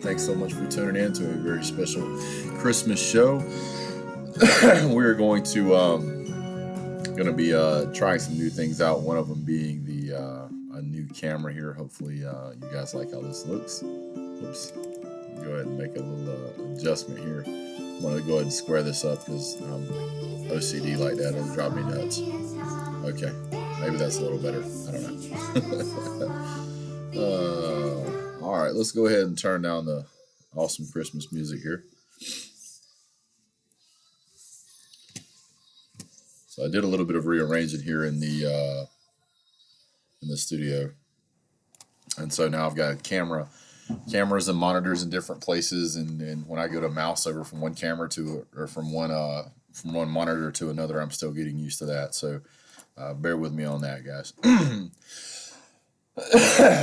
Thanks so much for tuning in to a very special Christmas show. We're going to be trying some new things out. One of them being the a new camera here. Hopefully, you guys like how this looks. Oops. Go ahead and make a little adjustment here. I'm going to go ahead and square this up because OCD like that. It'll drive me nuts. Okay, maybe that's a little better. I don't know. All right, let's go ahead and turn down the awesome Christmas music here. So I did a little bit of rearranging here in the studio, and so now I've got cameras and monitors in different places, and when I go to mouse over from one camera to or from one monitor to another, I'm still getting used to that. So bear with me on that, guys.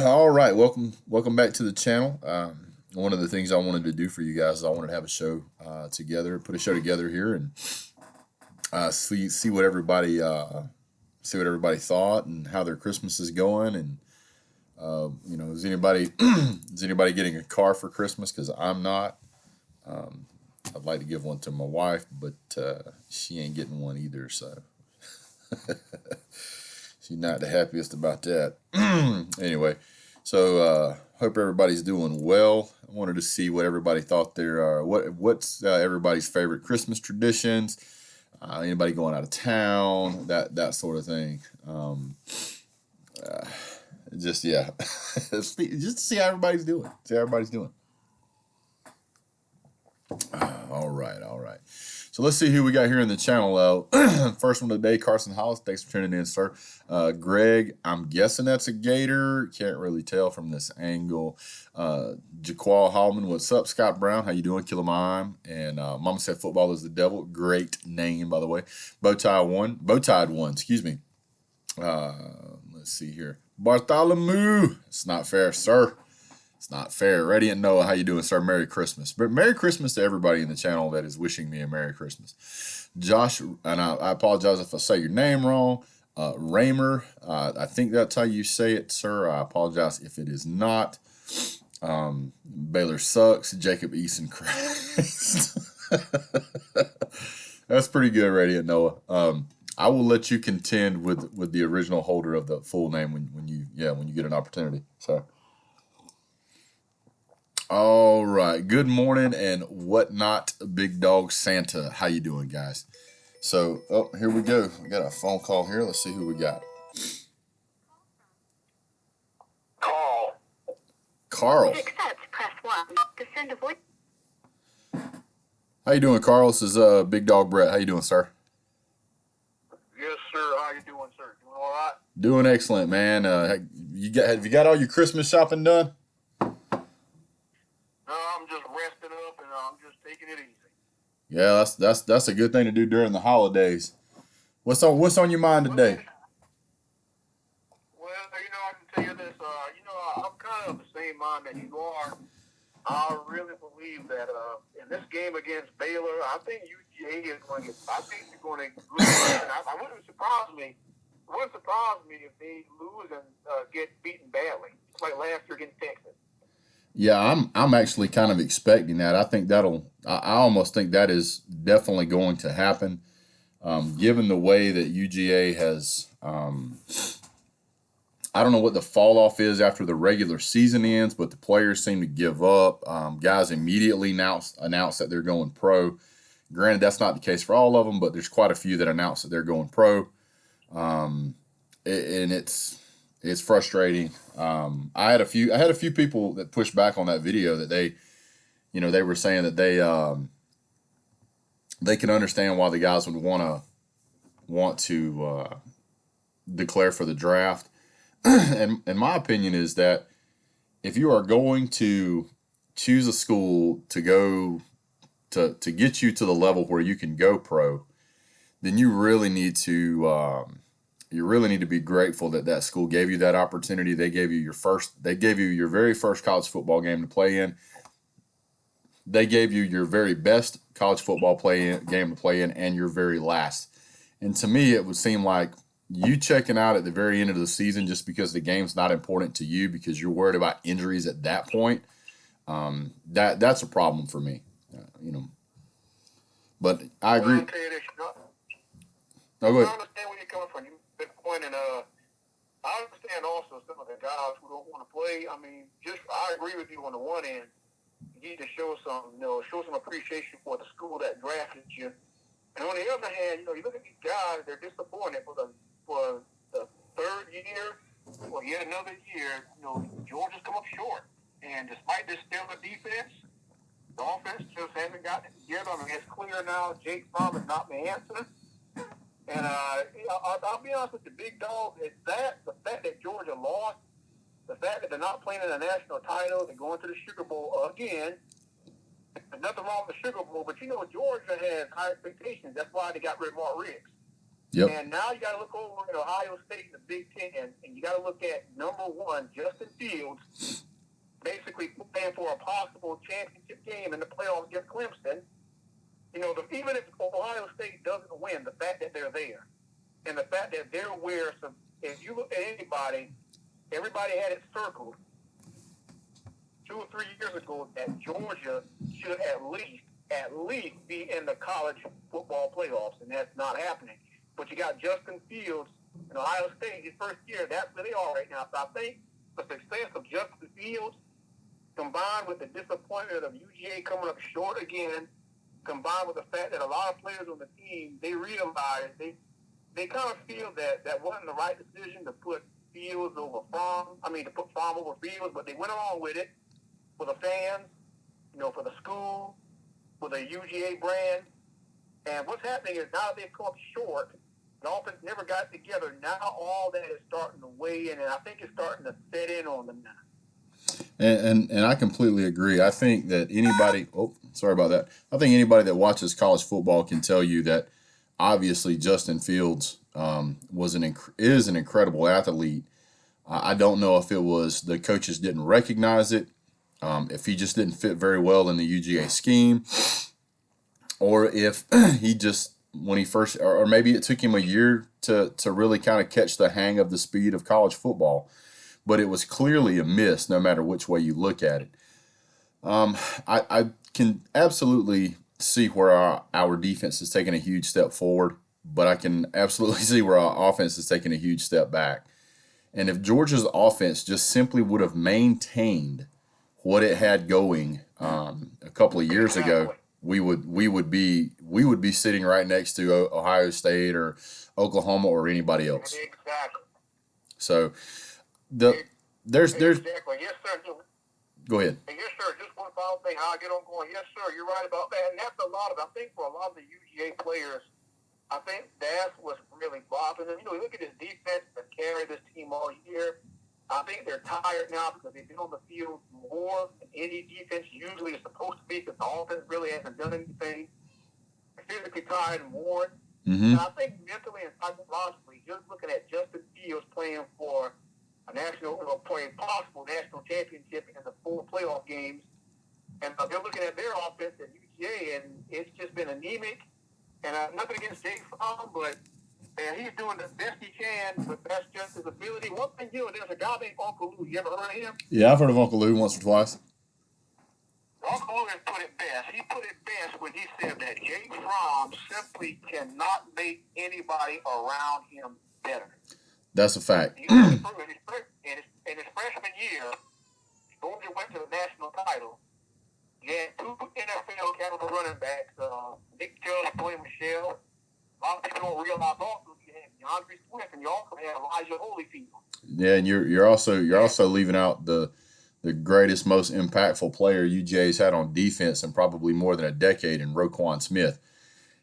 All right, welcome back to the channel. One of the things I wanted to do for you guys is I wanted to have a show together, put a show together here, and see what everybody thought and how their Christmas is going, and is anybody getting a car for Christmas? Because I'm not. I'd like to give one to my wife, but she ain't getting one either, so she's not the happiest about that. Anyway, so hope everybody's doing well. I wanted to see what everybody thought what's everybody's favorite Christmas traditions. Anybody going out of town, that sort of thing. Just to see how everybody's doing. All right. So let's see who we got here in the channel. First one today, Carson Hollis. Thanks for tuning in, sir. Greg, I'm guessing that's a Gator. Can't really tell from this angle. Jaqual Hallman, what's up? Scott Brown, how you doing? Killamime. And Mama said football is the devil. Great name, by the way. Bowtied one, excuse me. Let's see here. Bartholomew. It's not fair, sir. It's not fair. Radiant Noah, how you doing, sir? Merry Christmas. But Merry Christmas to everybody in the channel that is wishing me a Merry Christmas. Josh, and I apologize if I say your name wrong. Raymer, I think that's how you say it, sir. I apologize if it is not. Baylor sucks. Jacob Eason Christ. That's pretty good, Radiant Noah. I will let you contend with the original holder of the full name when you get an opportunity. So. All right. Good morning and whatnot, Big Dog Santa. How you doing, guys? So, here we go. We got a phone call here. Let's see who we got. Carl. To accept, press 1. To send a voice. How you doing, Carl? This is Big Dog Brett. How you doing, sir? Yes, sir. How you doing, sir? Doing all right? Doing excellent, man. Have you got all your Christmas shopping done? No, I'm just resting up and I'm just taking it easy. Yeah, that's a good thing to do during the holidays. What's on your mind today? Well, I can tell you this. I'm kind of the same mind that you are. I really believe that in this game against Baylor, I think UGA is going to. I think you're going to lose. And I wouldn't surprise me. It wouldn't surprise me if they lose and get beaten badly, just like last year against Texas. Yeah, I'm actually kind of expecting that. I think I almost think that is definitely going to happen, given the way that UGA has. I don't know what the fall off is after the regular season ends, but the players seem to give up. Guys immediately announce that they're going pro. Granted, that's not the case for all of them, but there's quite a few that announce that they're going pro, and it's frustrating. I had a few people that pushed back on that video that they were saying that they can understand why the guys would want to declare for the draft. And my opinion is that if you are going to choose a school to go to get you to the level where you can go pro, then you really need to be grateful that school gave you that opportunity. They gave you your very first college football game to play in. They gave you your very best college football game to play in, and your very last. And to me, it would seem like you checking out at the very end of the season just because the game's not important to you because you're worried about injuries at that point, That's a problem for me. You know, but I Well, agree. I'll tell you this. Oh, go I ahead. understand where you're coming from. You make a point, and I understand also some of the guys who don't want to play. I mean, I agree with you on the one end. You need to show some appreciation for the school that drafted you. And on the other hand, you look at these guys; they're disappointed for the third year or yet another year. Georgia's come up short, and despite this stellar defense, the offense just hasn't gotten it together. I mean, it's clear now. Jake Fromm is not the answer. And I'll be honest with you, Big Dog, is that the fact that Georgia lost, the fact that they're not playing in a national title, they're going to the Sugar Bowl again. There's nothing wrong with the Sugar Bowl, but Georgia has high expectations. That's why they got rid of Mark Riggs. Yep. And now you got to look over at Ohio State in the Big Ten, and you got to look at number one, Justin Fields, basically playing for a possible championship game in the playoffs against Clemson. Even if Ohio State doesn't win, the fact that they're there and the fact that they're where, so if you look at anybody, everybody had it circled 2 or 3 years ago that Georgia should at least be in the college football playoffs, and that's not happening. But you got Justin Fields in Ohio State, his first year, that's where they are right now. So I think the success of Justin Fields combined with the disappointment of UGA coming up short again, combined with the fact that a lot of players on the team, they realize they kind of feel that wasn't the right decision to put Fields over Fromm. To put Fromm over Fields, but they went along with it for the fans, for the school, for the UGA brand. And what's happening is now they've come up short. The offense never got together. Now all that is starting to weigh in, and I think it's starting to set in on them now. And I completely agree. I think that anybody. Oh, sorry about that. I think anybody that watches college football can tell you that obviously Justin Fields is an incredible athlete. I don't know if it was the coaches didn't recognize it, if he just didn't fit very well in the UGA scheme, or if he just when he first, or maybe it took him a year to really kind of catch the hang of the speed of college football. But it was clearly a miss, no matter which way you look at it. I can absolutely see where our defense is taking a huge step forward, but I can absolutely see where our offense is taking a huge step back. And if Georgia's offense just simply would have maintained what it had going a couple of years ago, we would be sitting right next to Ohio State or Oklahoma or anybody else. Exactly. So there's exactly. Yes, sir. Go ahead. Yes, sir. Just one final thing. How I get on going. Yes, sir. You're right about that. And that's a lot of. I think for a lot of the UGA players, I think that's what's really bothering them. Look at this defense that carried this team all year. I think they're tired now because they've been on the field more than any defense usually is supposed to be because the offense really hasn't done anything. They're physically tired and worn. Mm-hmm. And I think mentally and psychologically, just looking at Justin Fields playing for a possible national championship in the 4 playoff games, and they're looking at their offense at UGA, and it's just been anemic. And nothing against Jake Fromm, but he's doing the best he can, but that's just his ability. One thing, there's a guy named Uncle Lou. You ever heard of him? Yeah, I've heard of Uncle Lou once or twice. Uncle Lou has put it best. He put it best when he said that Jake Fromm simply cannot make anybody around him better. That's a fact. In his freshman year, Georgia went to the national title. You had 2 NFL caliber running backs, Nick Chubb, Tony Michelle. A lot of people don't realize also you had DeAndre Swift and you also had Elijah Holyfield. Yeah, and you're also leaving out the greatest, most impactful player UGA's had on defense in probably more than a decade in Roquan Smith.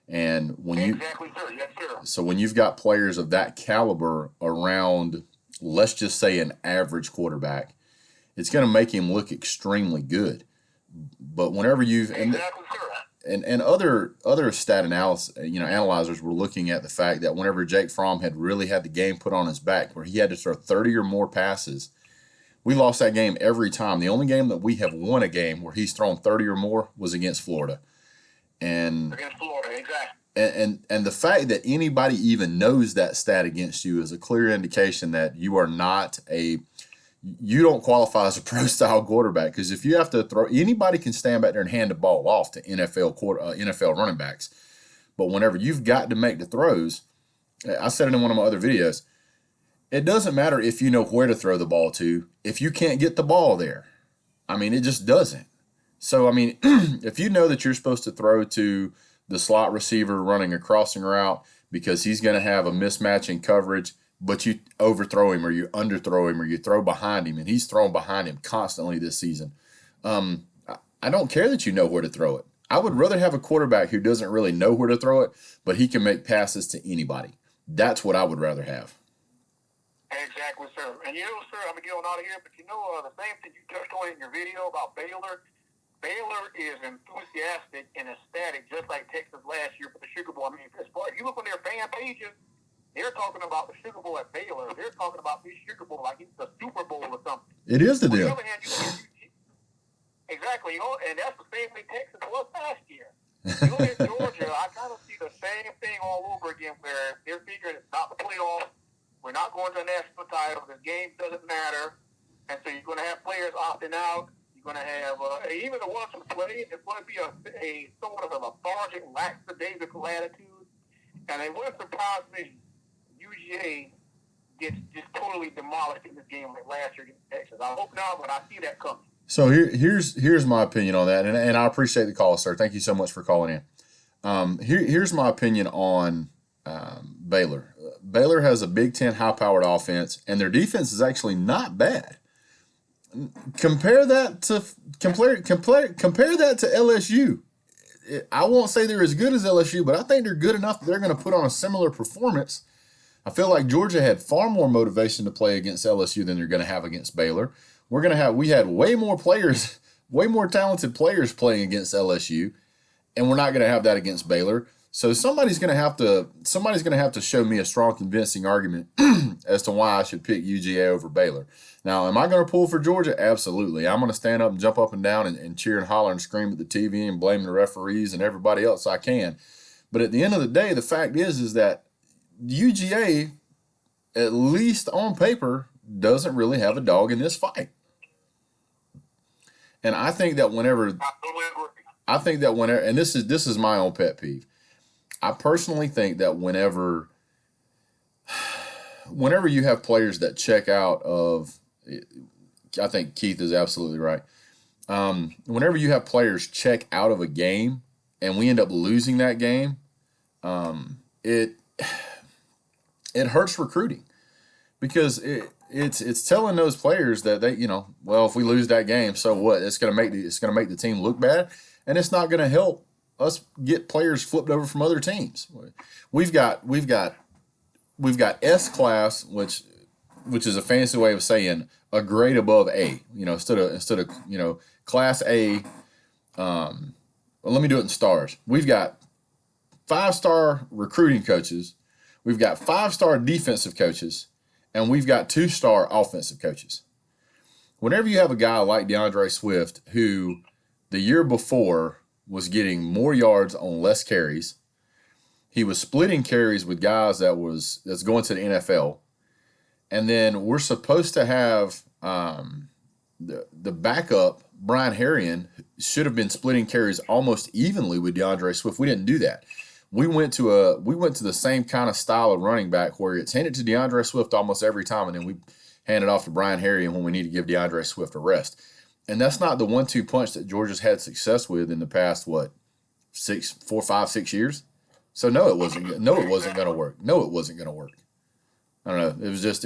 And when exactly, sir. Yes, sir. So when you've got players of that caliber around, let's just say an average quarterback, it's going to make him look extremely good. But whenever and other stat analyzers were looking at the fact that whenever Jake Fromm had really had the game put on his back, where he had to throw 30 or more passes, we lost that game every time. The only game that we have won a game where he's thrown 30 or more was against Florida. And against Florida, exactly. And the fact that anybody even knows that stat against you is a clear indication that you are not a you don't qualify as a pro style quarterback, because if you have to throw, anybody can stand back there and hand the ball off to NFL running backs. But whenever you've got to make the throws, I said it in one of my other videos, it doesn't matter if you know where to throw the ball to if you can't get the ball there. I mean, it just doesn't. So, I mean, if you know that you're supposed to throw to the slot receiver running a crossing route because he's going to have a mismatch in coverage, but you overthrow him or you underthrow him or you throw behind him, and he's thrown behind him constantly this season, I don't care that you know where to throw it. I would rather have a quarterback who doesn't really know where to throw it, but he can make passes to anybody. That's what I would rather have. Exactly, sir. And sir, I'm going to get on out of here, but the same thing you touched on in your video about Baylor. Baylor is enthusiastic and ecstatic, just like Texas last year for the Sugar Bowl. I mean, if you look on their fan pages, they're talking about the Sugar Bowl at Baylor. They're talking about this Sugar Bowl like it's the Super Bowl or something. It is to them. On the other hand, exactly, and that's the same way Texas was last year. You look at Georgia, I kind of see the same thing all over again, where they're figuring it's not the playoffs. We're not going to a national title. The game doesn't matter. And so you're going to have players opting out. You're going to have, even the ones who play, it's going to be a sort of a lethargic, lackadaisical attitude. And it wouldn't surprise me UGA gets just totally demolished in this game like last year against Texas. I hope not, but I see that coming. So here's my opinion on that, and I appreciate the call, sir. Thank you so much for calling in. Here's my opinion on Baylor. Baylor has a Big Ten high-powered offense, and their defense is actually not bad. Compare that to LSU. I won't say they're as good as LSU, but I think they're good enough that they're going to put on a similar performance. I feel like Georgia had far more motivation to play against LSU than they're going to have against Baylor. We had way more players, way more talented players playing against LSU, and we're not going to have that against Baylor. So somebody's going to have to show me a strong, convincing argument as to why I should pick UGA over Baylor. Now, am I going to pull for Georgia? Absolutely. I'm going to stand up and jump up and down and cheer and holler and scream at the TV and blame the referees and everybody else I can. But at the end of the day, the fact is that UGA, at least on paper, doesn't really have a dog in this fight. And I think that whenever, and this is my own pet peeve. I personally think that whenever you have players that check out of, I think Keith is absolutely right. Whenever you have players check out of a game and we end up losing that game, it hurts recruiting, because it's telling those players that they, if we lose that game, so what? It's going to make the team look bad, and it's not going to help us get players flipped over from other teams. We've got S class, which is a fancy way of saying a grade above A. Instead of class A. Well, let me do it in stars. We've got 5-star recruiting coaches. We've got 5-star defensive coaches, and we've got 2-star offensive coaches. Whenever you have a guy like DeAndre Swift, who the year before was getting more yards on less carries, he was splitting carries with guys that's going to the NFL, and then we're supposed to have the backup Brian Harrion should have been splitting carries almost evenly with DeAndre Swift. We didn't do that. We went to the same kind of style of running back where it's handed to DeAndre Swift almost every time, and then we hand it off to Brian Harrion when we need to give DeAndre Swift a rest. And that's not the 1-2 punch that Georgia's had success with in the past, 4, 5, 6 years. So no, it wasn't going to work. No, it wasn't going to work. I don't know. It was just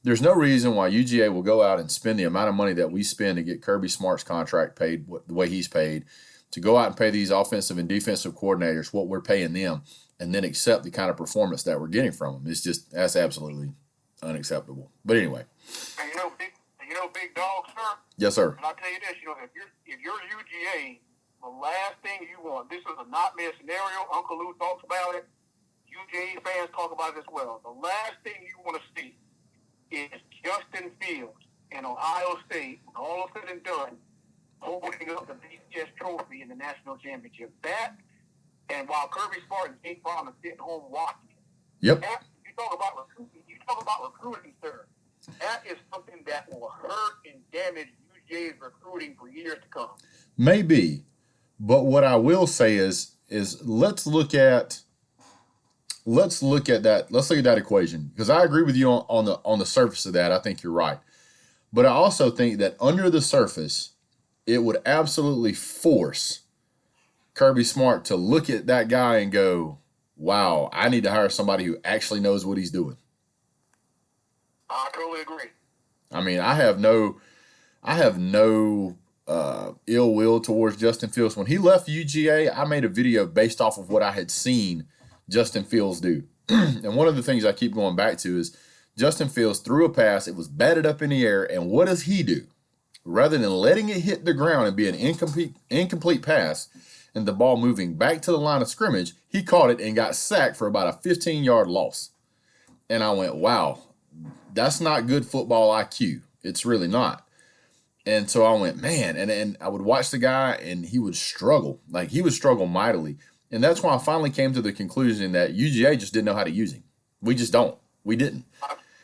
there's no reason why UGA will go out and spend the amount of money that we spend to get Kirby Smart's contract paid the way he's paid, to go out and pay these offensive and defensive coordinators what we're paying them, and then accept the kind of performance that we're getting from them. That's absolutely unacceptable. But anyway. And Big Dawg, sir? Yes, sir. And I'll tell you this, if you're UGA, the last thing you want, this is a nightmare scenario. Uncle Lou talks about it. UGA fans talk about it as well. The last thing you want to see is Justin Fields and Ohio State, when all is said and done, holding up the BCS trophy in the national championship. That, and while Kirby Smart and Jake Fromm are sitting home watching, yep. You talk about recruiting, sir. That is something that will hurt and damage UGA's recruiting for years to come. Maybe, but what I will say is let's look at that. Let's look at that equation, because I agree with you on the surface of that. I think you're right, but I also think that under the surface, it would absolutely force Kirby Smart to look at that guy and go, "Wow, I need to hire somebody who actually knows what he's doing." I totally agree. I mean, I have no ill will towards Justin Fields. When he left UGA, I made a video based off of what I had seen Justin Fields do. And one of the things I keep going back to is Justin Fields threw a pass, it was batted up in the air, and what does he do? Rather than letting it hit the ground and be an incomplete pass and the ball moving back to the line of scrimmage, he caught it and got sacked for about a 15-yard loss. And I went, wow, that's not good football IQ. It's really not. And so I went, man, and I would watch the guy, and he would struggle. Like, he would struggle mightily. And that's why I finally came to the conclusion that UGA just didn't know how to use him. We just don't. We didn't.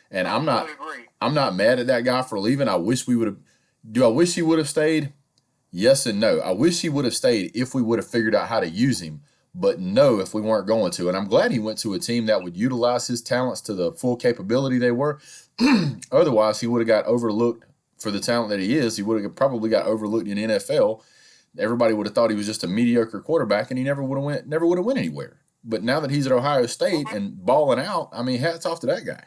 And I'm not mad at that guy for leaving. I wish we would have. Do I wish he would have stayed? Yes and no. I wish he would have stayed if we would have figured out how to use him, but no, if we weren't going to. And I'm glad he went to a team that would utilize his talents to the full capability they were. Otherwise, he would have got overlooked for the talent that he is. He would have probably got overlooked in the NFL. Everybody would have thought he was just a mediocre quarterback, and he never would have went anywhere. But now that he's at Ohio State and balling out, I mean, hats off to that guy.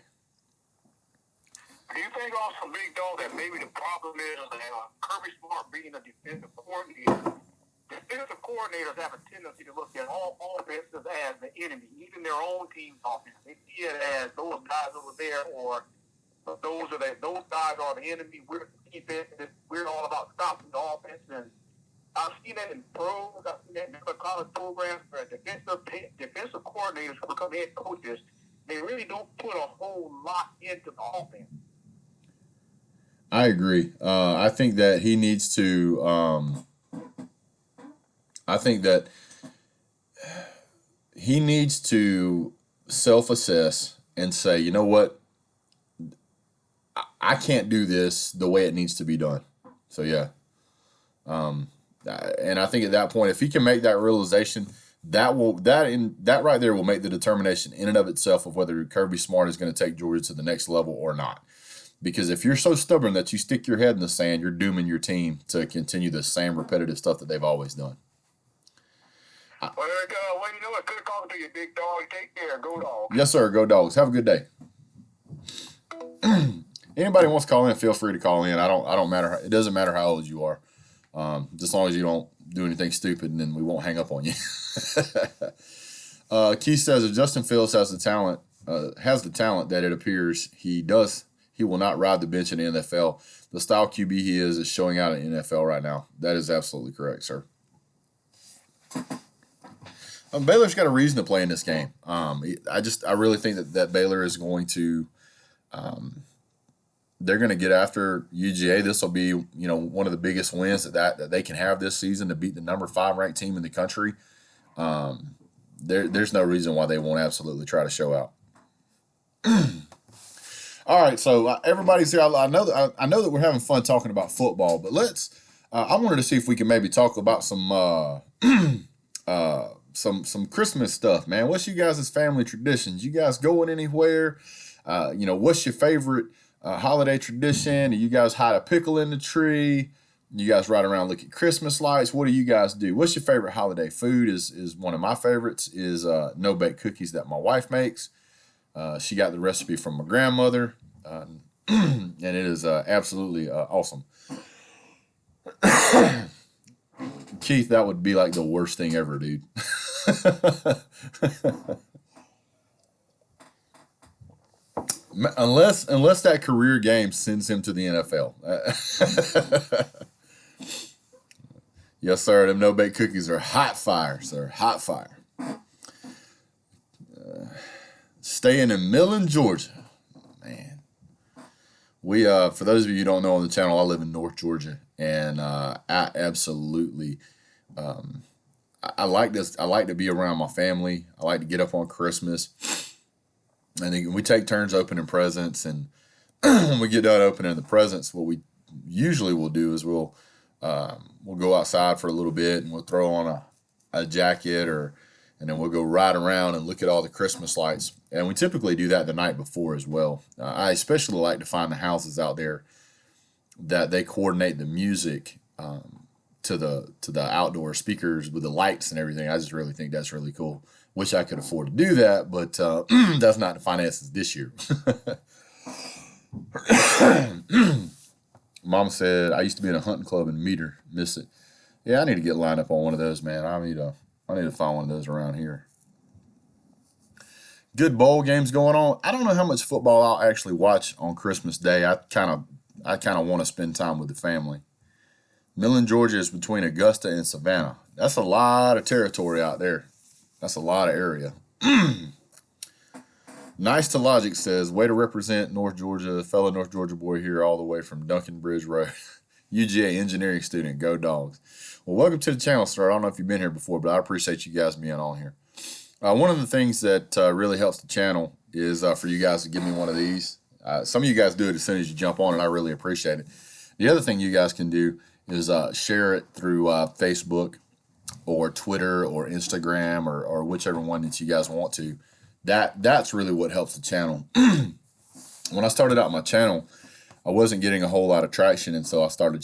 Do you think also, Big Dog, that maybe the problem is that Kirby Smart being a defensive coordinator, defensive coordinators have a tendency to look at all offenses as the enemy, even their own team's offense. They see it as those guys over there, or those guys are the enemy. We're the defense. We're all about stopping the offense. And I've seen that in pros. I've seen that in other college programs where defensive coordinators who become head coaches, they really don't put a whole lot into the offense. I agree. I think that he needs to. I think that he needs to self-assess and say, you know what, I can't do this the way it needs to be done. So yeah, and I think at that point, if he can make that realization, that right there will make the determination in and of itself of whether Kirby Smart is going to take Georgia to the next level or not. Because if you're so stubborn that you stick your head in the sand, you're dooming your team to continue the same repetitive stuff that they've always done. Well, you know what? Good talking to you, Big Dog. Take care. Go Dogs. Yes, sir. Go Dogs. Have a good day. Anybody wants to call in, feel free to call in. I don't matter. It doesn't matter how old you are. Just as long as you don't do anything stupid, and then we won't hang up on you. Keith says if Justin Fields has the talent that it appears he does, he will not ride the bench in the NFL. The style QB he is showing out in the NFL right now. That is absolutely correct, sir. Baylor's got a reason to play in this game. I really think that Baylor is going to, they're going to get after UGA. This will be, one of the biggest wins that they can have this season to beat the number 5 ranked team in the country. There's no reason why they won't absolutely try to show out. All right, so everybody's here. I know that we're having fun talking about football, but I wanted to see if we can maybe talk about some Christmas stuff, man. What's you guys' family traditions? You guys going anywhere? What's your favorite holiday tradition? Do you guys hide a pickle in the tree? You guys ride around, look at Christmas lights? What do you guys do? What's your favorite holiday food? Is one of my favorites is no-bake cookies that my wife makes. She got the recipe from my grandmother, and it is absolutely awesome. Keith, that would be like the worst thing ever, dude. Unless that career game sends him to the NFL. Yes, sir. Them no-bake cookies are hot fire, sir. Hot fire. Staying in Millen, Georgia. Man. We, for those of you who don't know on the channel, I live in North Georgia. And I absolutely, I like this. I like to be around my family. I like to get up on Christmas. And we take turns opening presents. And when we get done opening the presents, what we usually will do is we'll go outside for a little bit and we'll throw on a jacket and then we'll go ride around and look at all the Christmas lights. And we typically do that the night before as well. I especially like to find the houses out there that they coordinate the music to the outdoor speakers with the lights and everything. I just really think that's really cool. Wish I could afford to do that, but that's not the finances this year. Mom said I used to be in a hunting club in Meter. Miss it. Yeah, I need to get lined up on one of those, man. I need to find one of those around here. Good bowl games going on. I don't know how much football I'll actually watch on Christmas Day. I kind of want to spend time with the family. Millen, Georgia is between Augusta and Savannah. That's a lot of territory out there. That's a lot of area. Nice to Logic says, way to represent North Georgia, fellow North Georgia boy here all the way from Duncan Bridge Road. UGA engineering student, go Dogs. Well, welcome to the channel, sir. I don't know if you've been here before, but I appreciate you guys being on here. One of the things that really helps the channel is for you guys to give me one of these. Some of you guys do it as soon as you jump on, and I really appreciate it. The other thing you guys can do is share it through Facebook or Twitter or Instagram or whichever one that you guys want to. That's really what helps the channel. When I started out my channel, I wasn't getting a whole lot of traction, and so I started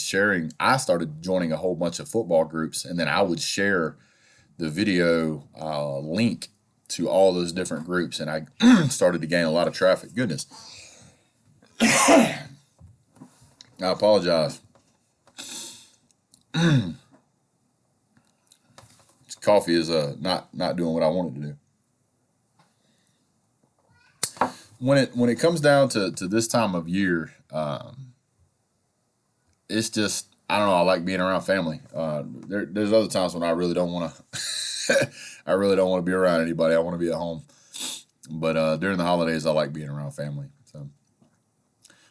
joining a whole bunch of football groups, and then I would share the video link to all those different groups, and I started to gain a lot of traffic. Goodness. I apologize. This coffee is not doing what I want it to do. When it comes down to this time of year, it's just, I don't know, I like being around family. There's other times when I really don't want to I really don't want to be around anybody. I want to be at home. But during the holidays, I like being around family. So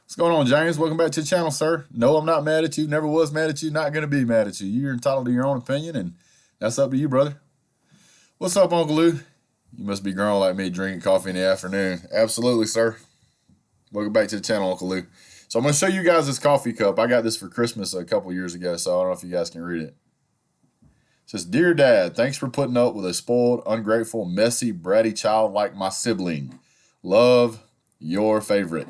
what's going on, James? Welcome back to the channel, sir. No, I'm not mad at you. Never was mad at you. Not going to be mad at you. You're entitled to your own opinion, and that's up to you, brother. What's up, Uncle Lou? You must be grown like me, drinking coffee in the afternoon. Absolutely, sir. Welcome back to the channel, Uncle Lou. So I'm going to show you guys this coffee cup. I got this for Christmas a couple years ago, so I don't know if you guys can read it. It says, Dear Dad, thanks for putting up with a spoiled, ungrateful, messy, bratty child like my sibling. Love, your favorite.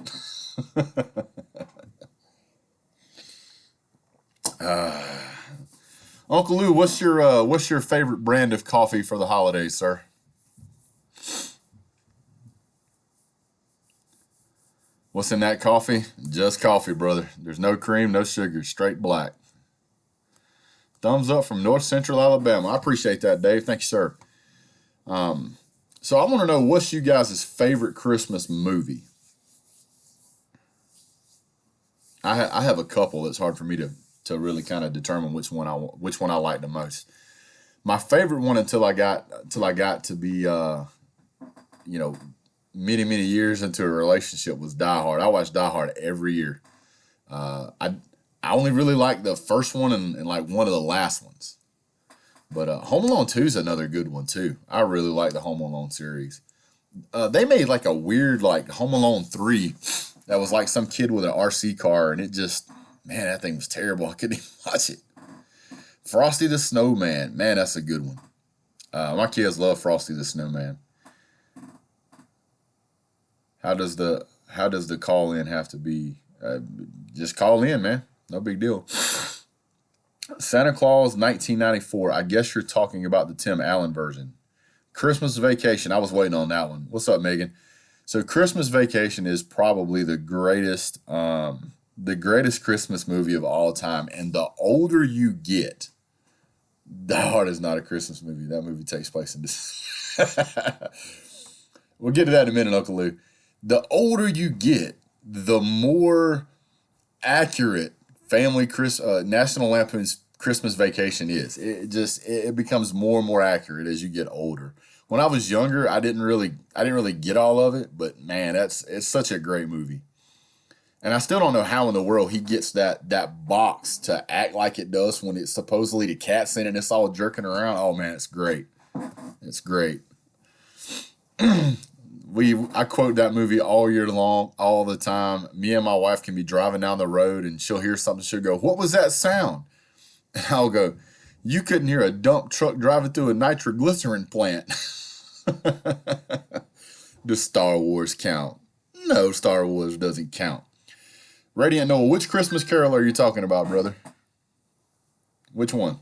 Uncle Lou, what's your favorite brand of coffee for the holidays, sir? What's in that coffee? Just coffee, brother. There's no cream, no sugar, straight black. Thumbs up from North Central Alabama. I appreciate that, Dave. Thank you, sir. So I want to know, what's you guys' favorite Christmas movie? I have a couple. It's hard for me to really kind of determine which one I like the most. My favorite one until I got to be many years into a relationship was Die Hard. I watch Die Hard every year. I only really like the first one and like one of the last ones. But Home Alone 2 is another good one too. I really like the Home Alone series. They made like a weird like Home Alone 3 that was like some kid with an RC car, and it just, man, that thing was terrible. I couldn't even watch it. Frosty the Snowman. Man, that's a good one. My kids love Frosty the Snowman. How does the call in have to be? Just call in, man. No big deal. Santa Claus 1994. I guess you're talking about the Tim Allen version. Christmas Vacation. I was waiting on that one. What's up, Megan? So Christmas Vacation is probably the greatest Christmas movie of all time. And the older you get, Die Hard is not a Christmas movie. That movie takes place in this. We'll get to that in a minute, Uncle Lou. The older you get, the more accurate National Lampoon's Christmas Vacation is. It becomes more and more accurate as you get older. When I was younger, I didn't really get all of it, but man, it's such a great movie. And I still don't know how in the world he gets that box to act like it does when it's supposedly the cat's in it and it's all jerking around. Oh man, it's great. It's great. I quote that movie all year long, all the time. Me and my wife can be driving down the road and she'll hear something. She'll go, "What was that sound?" And I'll go, "You couldn't hear a dump truck driving through a nitroglycerin plant." Does Star Wars count? No, Star Wars doesn't count. Radiant Noah, which Christmas Carol are you talking about, brother? Which one?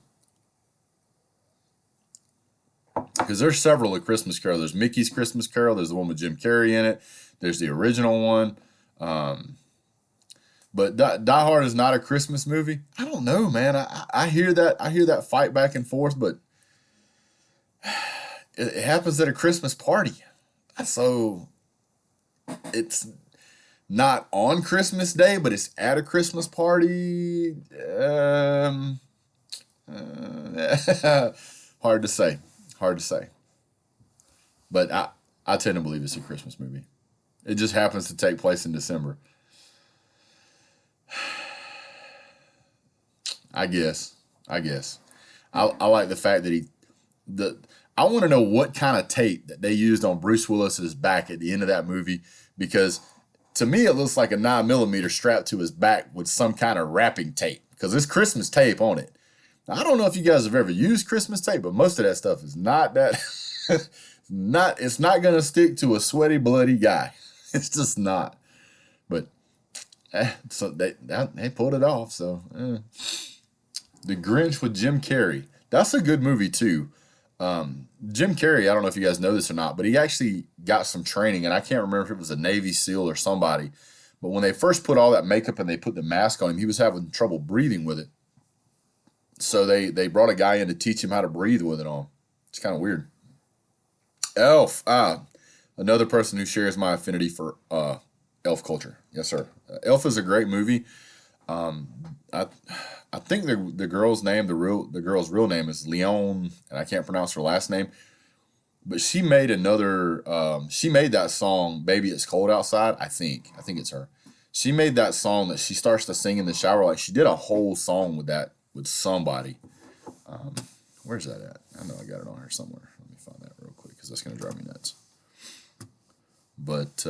Because there's several of Christmas Carol. There's Mickey's Christmas Carol. There's the one with Jim Carrey in it. There's the original one. But Die Hard is not a Christmas movie. I don't know, man. I hear that. I hear that fight back and forth, but it happens at a Christmas party. So it's not on Christmas Day, but it's at a Christmas party. Hard to say. Hard to say. But I tend to believe it's a Christmas movie. It just happens to take place in December. I guess. I like the fact that I want to know what kind of tape that they used on Bruce Willis's back at the end of that movie, because to me it looks like a 9mm strapped to his back with some kind of wrapping tape, because there's Christmas tape on it. Now, I don't know if you guys have ever used Christmas tape, but most of that stuff is not that. It's not gonna stick to a sweaty, bloody guy. It's just not. But so they pulled it off. So The Grinch with Jim Carrey. That's a good movie too. Jim Carrey, I don't know if you guys know this or not, but he actually got some training, and I can't remember if it was a Navy SEAL or somebody. But when they first put all that makeup and they put the mask on him, he was having trouble breathing with it. So they brought a guy in to teach him how to breathe with it on. It's kind of weird. Elf. Another person who shares my affinity for elf culture. Yes, sir. Elf is a great movie. I think the girl's name, the girl's real name is Leon, and I can't pronounce her last name. But she made she made that song, "Baby It's Cold Outside." I think it's her. She made that song that she starts to sing in the shower. Like, she did a whole song with somebody. Where's that at? I know I got it on here somewhere. Let me find that real quick, because that's going to drive me nuts. But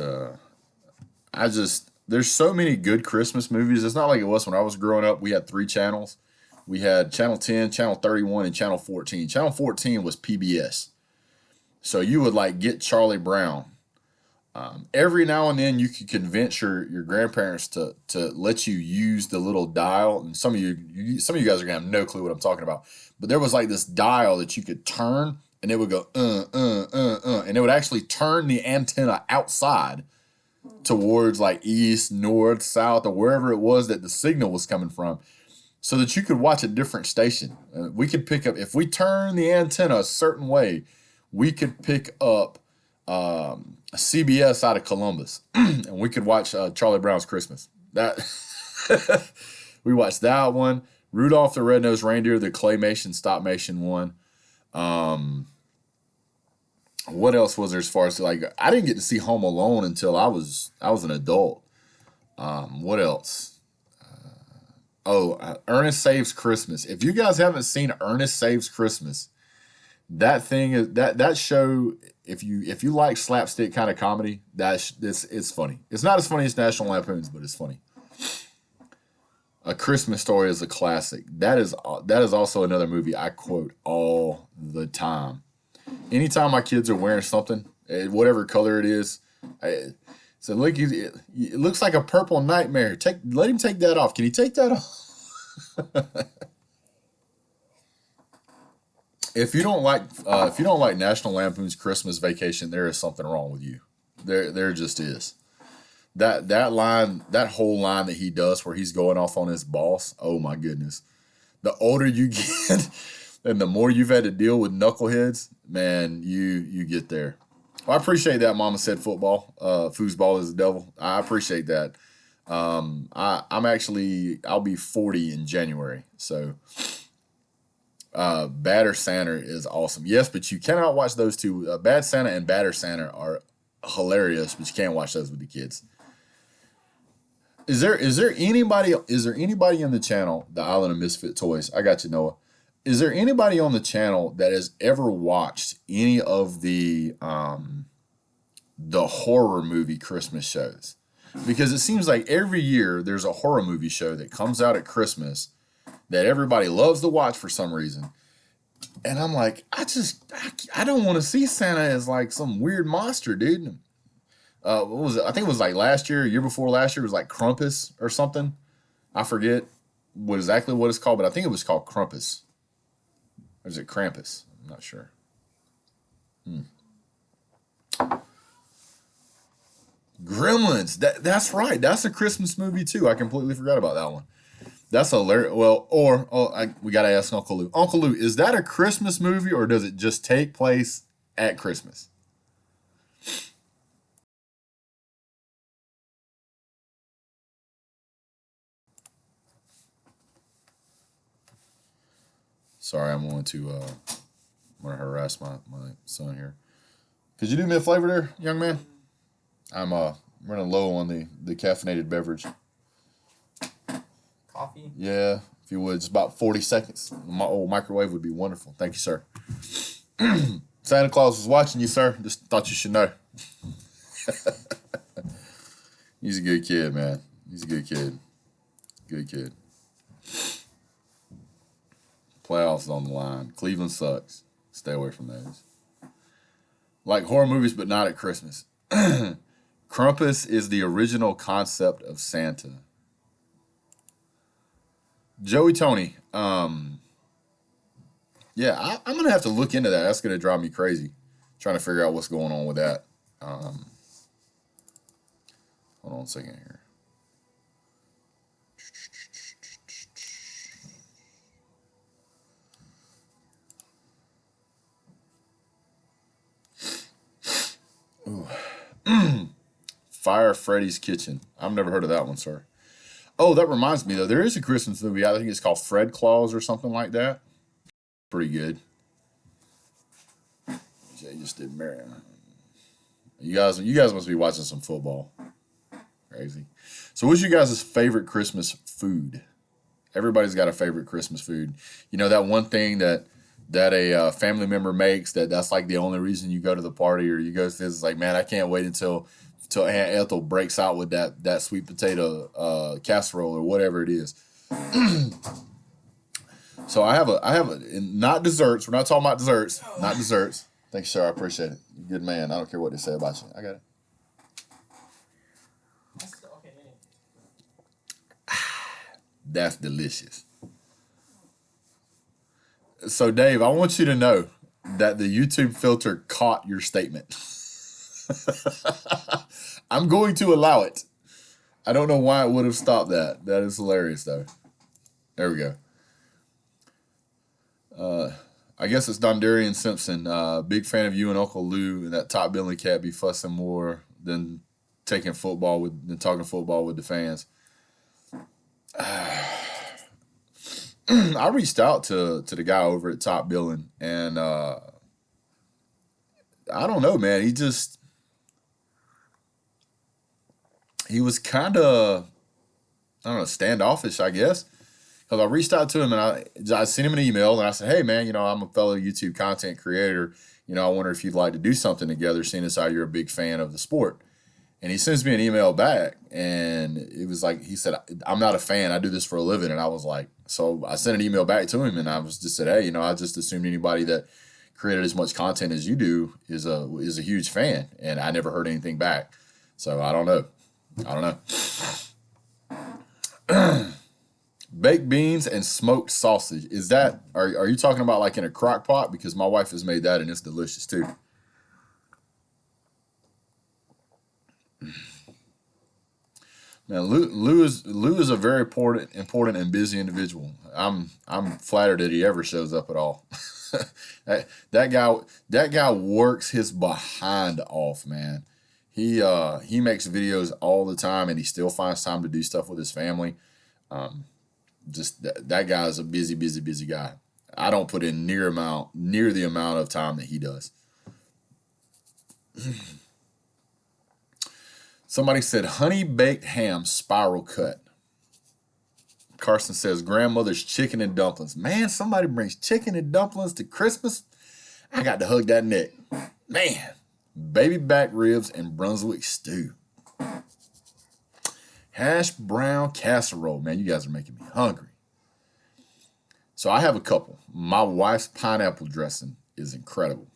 there's so many good Christmas movies. It's not like it was when I was growing up. We had 3 channels. We had Channel 10, Channel 31, and Channel 14. Channel 14 was PBS. So you would get Charlie Brown. Every now and then you could convince your grandparents to let you use the little dial. And some of you guys are going to have no clue what I'm talking about. But there was this dial that you could turn, and it would go, and it would actually turn the antenna outside towards east, north, south, or wherever it was that the signal was coming from, so that you could watch a different station. We could pick up, if we turn the antenna a certain way, we could pick up CBS out of Columbus, and we could watch Charlie Brown's Christmas. That we watched that one. Rudolph the Red-Nosed Reindeer, the claymation stop-motion one. What else was there as far as I didn't get to see Home Alone until I was an adult. What else? Ernest Saves Christmas. If you guys haven't seen Ernest Saves Christmas, that thing is that show. If you like slapstick kind of comedy, it's funny. It's not as funny as National Lampoon's, but it's funny. A Christmas Story is a classic. That is also another movie I quote all the time. Anytime my kids are wearing something, whatever color it is, look, it looks like a purple nightmare. Let him take that off. Can he take that off? If you don't like National Lampoon's Christmas Vacation, there is something wrong with you. There just is. That whole line that he does where he's going off on his boss. Oh my goodness. The older you get and the more you've had to deal with knuckleheads, man, you get there. Well, I appreciate that. Mama said football. Foosball is the devil. I appreciate that. I'll be 40 in January. So Batter Santa is awesome. Yes, but you cannot watch those two. Bad Santa and Batter Santa are hilarious, but you can't watch those with the kids. Is there anybody in the channel, the Island of Misfit Toys? I got you, Noah. Is there anybody on the channel that has ever watched any of the the horror movie Christmas shows. Because it seems like every year there's a horror movie show that comes out at Christmas that everybody loves to watch for some reason. And I'm like, I don't want to see Santa as like some weird monster, dude. What was it? I think it was like last year, year before last year, it was like Krampus or something. I forget exactly what it's called, but I think it was called Krampus. Or is it Krampus? I'm not sure. Gremlins. That's right. That's a Christmas movie too. I completely forgot about that one. That's hilarious. Well, we got to ask Uncle Lou. Uncle Lou, is that a Christmas movie or does it just take place at Christmas? Sorry, I'm going to harass my son here. Could you do me a favor there, young man? I'm running low on the caffeinated beverage. Coffee? Yeah, if you would, just about 40 seconds. My old microwave would be wonderful. Thank you, sir. Santa Claus was watching you, sir. Just thought you should know. He's a good kid, man. He's a good kid. Good kid. Playoffs on the line. Cleveland sucks. Stay away from those. Like horror movies, but not at Christmas. Krampus is the original concept of Santa. Joey Tony. Yeah, I'm going to have to look into that. That's going to drive me crazy. Trying to figure out what's going on with that. Hold on a second here. Ooh. Fire Freddy's Kitchen. I've never heard of that one, sir. Oh, that reminds me, though. There is a Christmas movie. I think it's called Fred Claus or something like that. Pretty good. Jay just did marry. You guys must be watching some football. Crazy. So what's you guys' favorite Christmas food? Everybody's got a favorite Christmas food. You know, that one thing that a family member makes that's like the only reason you go to the party or you go to this. It's like, man, I can't wait until Aunt Ethel breaks out with that sweet potato casserole or whatever it is. So I have a not desserts. We're not talking about desserts. Not desserts. Thank you, sir. I appreciate it. You're a good man. I don't care what they say about you. I got it. That's delicious. So, Dave, I want you to know that the YouTube filter caught your statement. I'm going to allow it. I don't know why it would have stopped that. That is hilarious, though. There we go. I guess it's Dondarian Simpson. Big fan of you and Uncle Lou and that top billing cat be fussing more than talking football with the fans. I reached out to the guy over at Top Billing, and I don't know, man. He was kind of, I don't know, standoffish, I guess. Because I reached out to him and I sent him an email and I said, hey, man, I'm a fellow YouTube content creator. I wonder if you'd like to do something together, seeing as how you're a big fan of the sport. And he sends me an email back, and it was like, he said, I'm not a fan. I do this for a living. And I was like, so I sent an email back to him, and I was just said, hey, I just assumed anybody that created as much content as you do is a huge fan. And I never heard anything back. So I don't know. Baked beans and smoked sausage. Is that, are you talking about like in a crock pot? Because my wife has made that, and it's delicious too. Man, Lou is a very important and busy individual. I'm flattered that he ever shows up at all. that guy works his behind off, man. He makes videos all the time, and he still finds time to do stuff with his family. Just that guy is a busy guy. I don't put in near the amount of time that he does. Somebody said honey baked ham spiral cut. Carson says grandmother's chicken and dumplings. Man, somebody brings chicken and dumplings to Christmas. I got to hug that neck. Man, baby back ribs, and Brunswick stew. Hash brown casserole. Man, you guys are making me hungry. So I have a couple. My wife's pineapple dressing is incredible.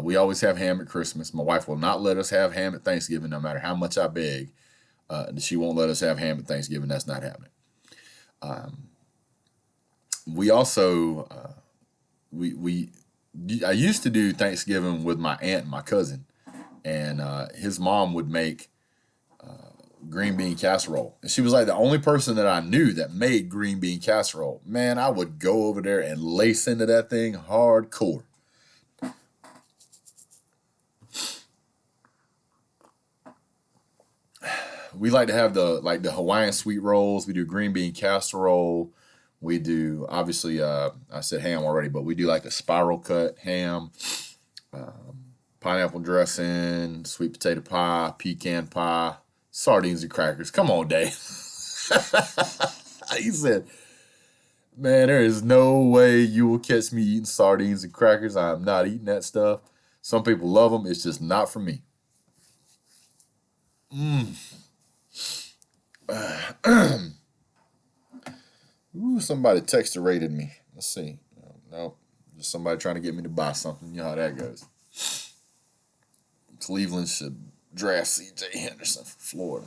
We always have ham at Christmas. My wife will not let us have ham at Thanksgiving, no matter how much I beg. She won't let us have ham at Thanksgiving. That's not happening. We also, I used to do Thanksgiving with my aunt and my cousin, and his mom would make green bean casserole. And she was like the only person that I knew that made green bean casserole. Man, I would go over there and lace into that thing hardcore. We like to have the Hawaiian sweet rolls. We do green bean casserole. We do, obviously, I said ham already, but we do like a spiral cut ham, pineapple dressing, sweet potato pie, pecan pie, sardines and crackers. Come on, Dave. He said, man, there is no way you will catch me eating sardines and crackers. I am not eating that stuff. Some people love them. It's just not for me. Ooh, somebody texted rated me. Let's see. No, just somebody trying to get me to buy something. You know how that goes. Cleveland should draft C.J. Henderson for Florida.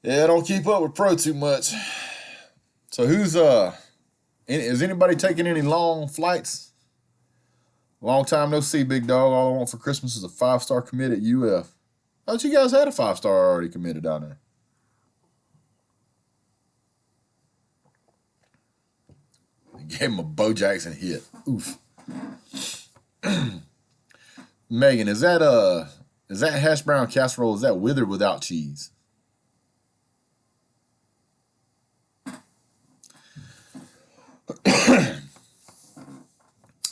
Yeah, don't keep up with Pro too much. So is anybody taking any long flights? Long time no see, big dog. All I want for Christmas is a 5-star commit at UF. I thought you guys had a 5-star already committed down there. Gave him a Bo Jackson hit. Oof. Megan, is that hash brown casserole? Is that with or without cheese?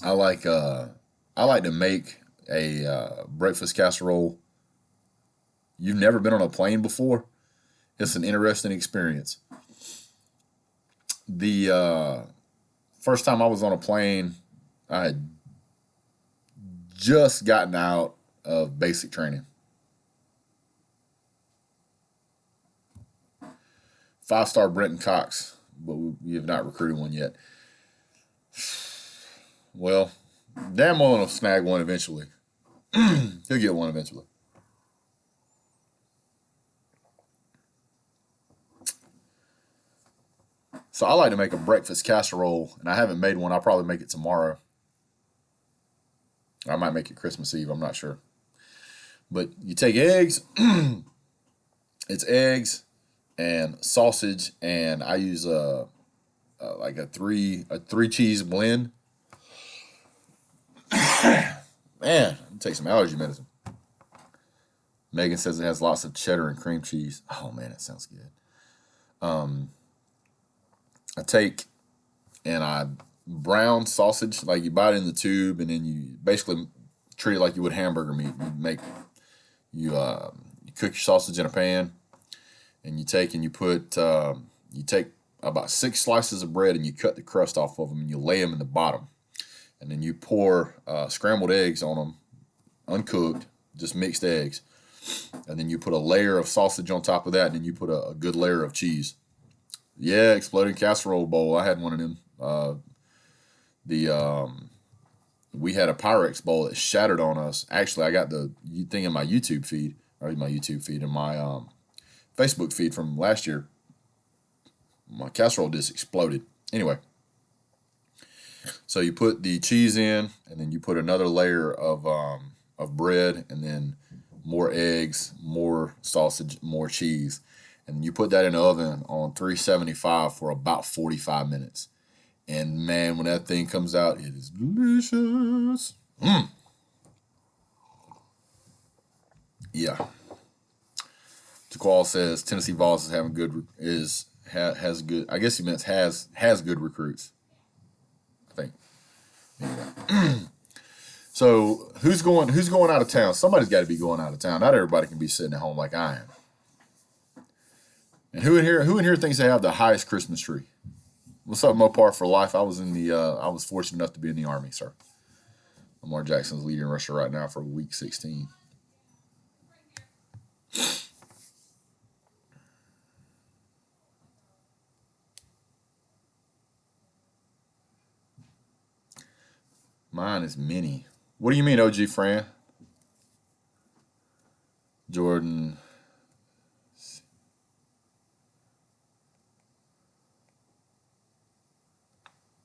I like to make a breakfast casserole. You've never been on a plane before? It's an interesting experience. The first time I was on a plane, I had just gotten out of basic training. 5-star Brenton Cox, but we have not recruited one yet. Well, Dan Mullen will snag one eventually. He'll get one eventually. So I like to make a breakfast casserole, and I haven't made one. I'll probably make it tomorrow. I might make it Christmas Eve. I'm not sure. But you take eggs. It's eggs and sausage, and I use like a three cheese blend. Man, take some allergy medicine. Megan says it has lots of cheddar and cream cheese. Oh man, that sounds good. I take and I brown sausage, like you buy it in the tube, and then you basically treat it like you would hamburger meat. You cook your sausage in a pan, and you take about 6 slices of bread and you cut the crust off of them and you lay them in the bottom, and then you pour scrambled eggs on them, uncooked, just mixed eggs, and then you put a layer of sausage on top of that, and then you put a good layer of cheese. Yeah, exploding casserole bowl. I had one of them. We had a Pyrex bowl that shattered on us. Actually, I got the thing in my YouTube feed, in my Facebook feed from last year. My casserole just exploded. Anyway, so you put the cheese in, and then you put another layer of bread, and then more eggs, more sausage, more cheese. And you put that in the oven on 375 for about 45 minutes. And man, when that thing comes out, it is delicious. Yeah. Jaqual says Tennessee Vols is having has good. I guess he meant has good recruits. I think. Anyway. So who's going out of town? Somebody's got to be going out of town. Not everybody can be sitting at home like I am. And who in here thinks they have the highest Christmas tree? What's up, Mopar for life? I was fortunate enough to be in the Army, sir. Lamar Jackson's leading rusher right now for Week 16. Mine is mini. What do you mean, OG Fran? Jordan.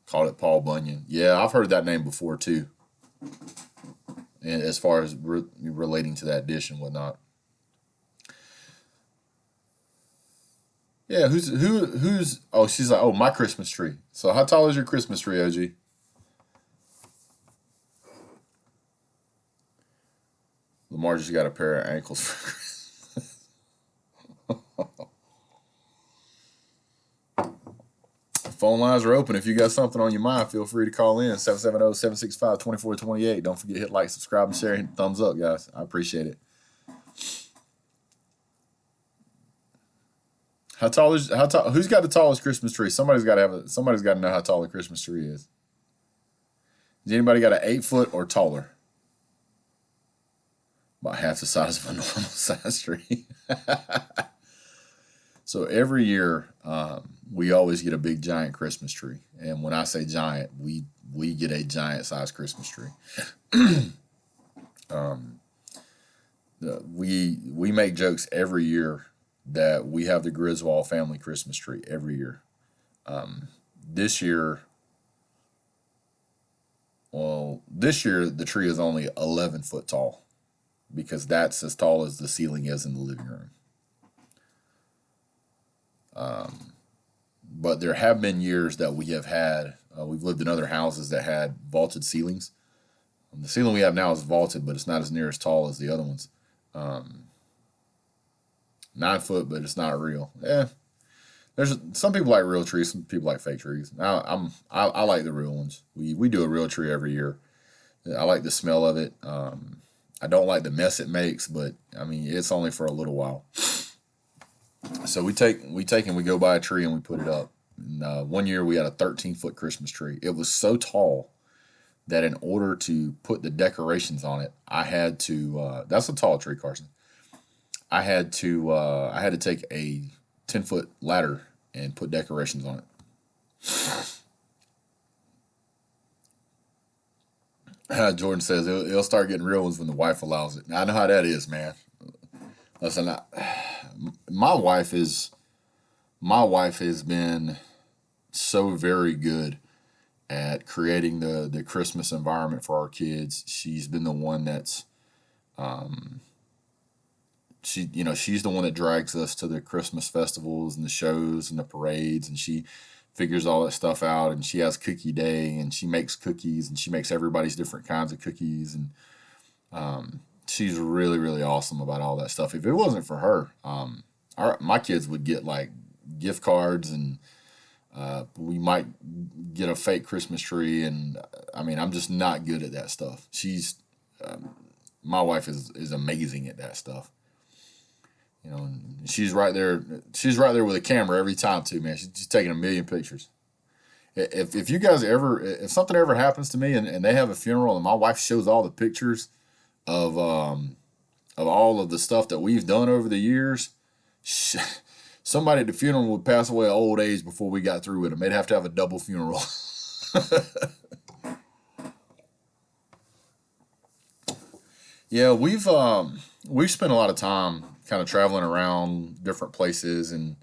Called it Paul Bunyan. Yeah, I've heard that name before too. And as far as relating to that dish and whatnot. Yeah, who's? Oh, she's like, oh, my Christmas tree. So how tall is your Christmas tree, OG? Lamar just got a pair of ankles for Christmas. Phone lines are open. If you got something on your mind, feel free to call in 770-765-2428. Don't forget to hit like, subscribe, and share, and thumbs up, guys. I appreciate it. How tall? Who's got the tallest Christmas tree? Somebody's got to know how tall the Christmas tree is. Has anybody got an 8-foot or taller? About half the size of a normal size tree. So every year, we always get a big giant Christmas tree, and when I say giant, we get a giant size Christmas tree. We make jokes every year that we have the Griswold family Christmas tree every year. This year the tree is only 11 foot tall because that's as tall as the ceiling is in the living room. But there have been years that we have had, we've lived in other houses that had vaulted ceilings. The ceiling we have now is vaulted, but it's not as near as tall as the other ones. 9 foot, but it's not real. There's some people like real trees, some people like fake trees. I like the real ones. We do a real tree every year. I like the smell of it. I don't like the mess it makes, but I mean it's only for a little while. So we take and we go buy a tree and we put it up. And, one year we had a 13-foot Christmas tree. It was so tall that in order to put the decorations on it, I had to. That's a tall tree, Carson. I had to take a 10-foot ladder and put decorations on it. Jordan says it'll start getting real ones when the wife allows it. Now, I know how that is, man. Listen, my wife has been so very good at creating the Christmas environment for our kids. She's been the one that's she's the one that drags us to the Christmas festivals and the shows and the parades, and she figures all that stuff out, and she has cookie day, and she makes cookies, and she makes everybody's different kinds of cookies, and she's really, really awesome about all that stuff. If it wasn't for her, my kids would get like gift cards, and we might get a fake Christmas tree, and I mean, I'm just not good at that stuff. My wife is amazing at that stuff. You know, and she's right there. She's right there with a camera every time too, man. She's taking a million pictures. If you guys if something ever happens to me and they have a funeral and my wife shows all the pictures of all of the stuff that we've done over the years, somebody at the funeral would pass away of old age before we got through with them. They'd have to have a double funeral. Yeah, we've spent a lot of time kind of traveling around different places, and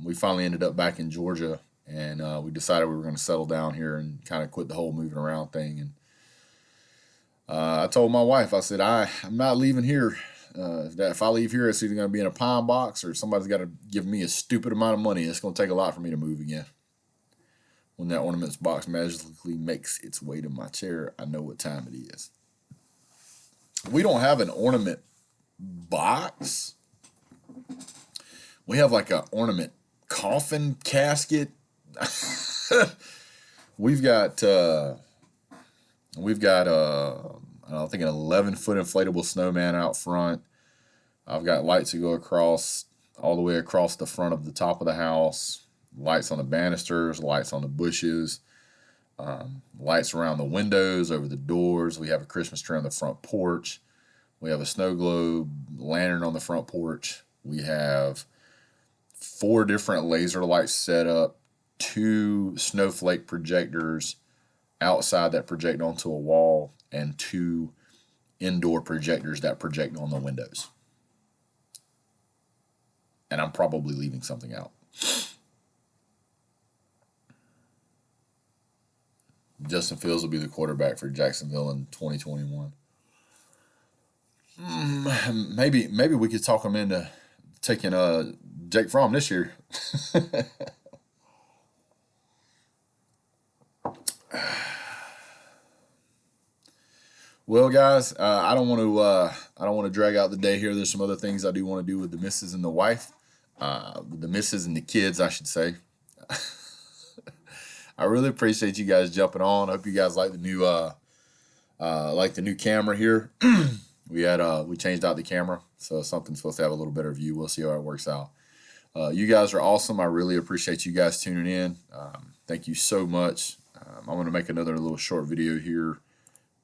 we finally ended up back in Georgia, and we decided we were going to settle down here and kind of quit the whole moving around thing. And I told my wife, I said, I'm not leaving here. If I leave here, it's either going to be in a pine box or somebody's got to give me a stupid amount of money. It's going to take a lot for me to move again. When that ornaments box magically makes its way to my chair, I know what time it is. We don't have an ornament box. We have like an ornament coffin casket. we've got I think an 11-foot inflatable snowman out front. I've got lights that go across all the way across the front of the top of the house. Lights on the banisters, lights on the bushes. Lights around the windows, over the doors. We have a Christmas tree on the front porch. We have a snow globe lantern on the front porch. We have 4 different laser lights set up, 2 snowflake projectors outside that project onto a wall, and 2 indoor projectors that project on the windows. And I'm probably leaving something out. Justin Fields will be the quarterback for Jacksonville in 2021. Maybe we could talk him into taking Jake Fromm this year. Well, guys, I don't want to drag out the day here. There's some other things I do want to do with the missus and the wife, the missus and the kids, I should say. I really appreciate you guys jumping on. I hope you guys like the new camera here. We changed out the camera, so something's supposed to have a little better view. We'll see how it works out. You guys are awesome. I really appreciate you guys tuning in. Thank you so much. I'm going to make another little short video here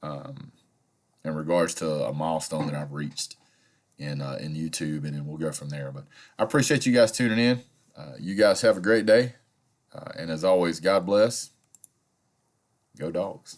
in regards to a milestone that I've reached in YouTube, and then we'll go from there. But I appreciate you guys tuning in. You guys have a great day. And as always, God bless. Go Dogs.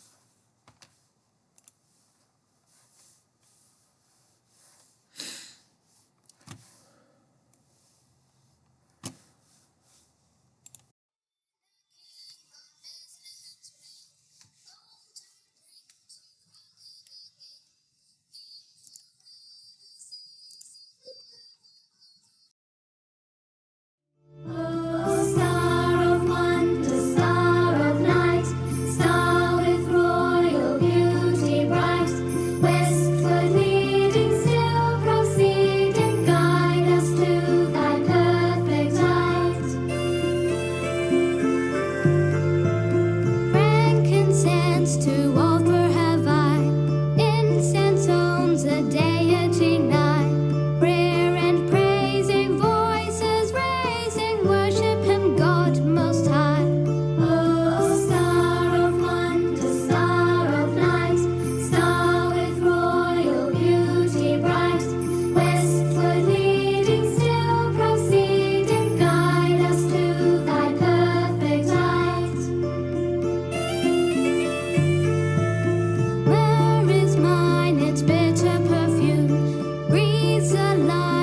Star of wonder, star of night, star with royal beauty bright, westward leading, still proceeding, guide us to thy perfect light. Frankincense to offer have I, incense owns a deity nigh, prayer and praising voices raising, worship him God most high. Oh, star of wonder, star of night, star with royal beauty bright, westward leading, still proceeding, guide us to thy perfect light. Myrrh is mine, its bitter perfume breathes a life.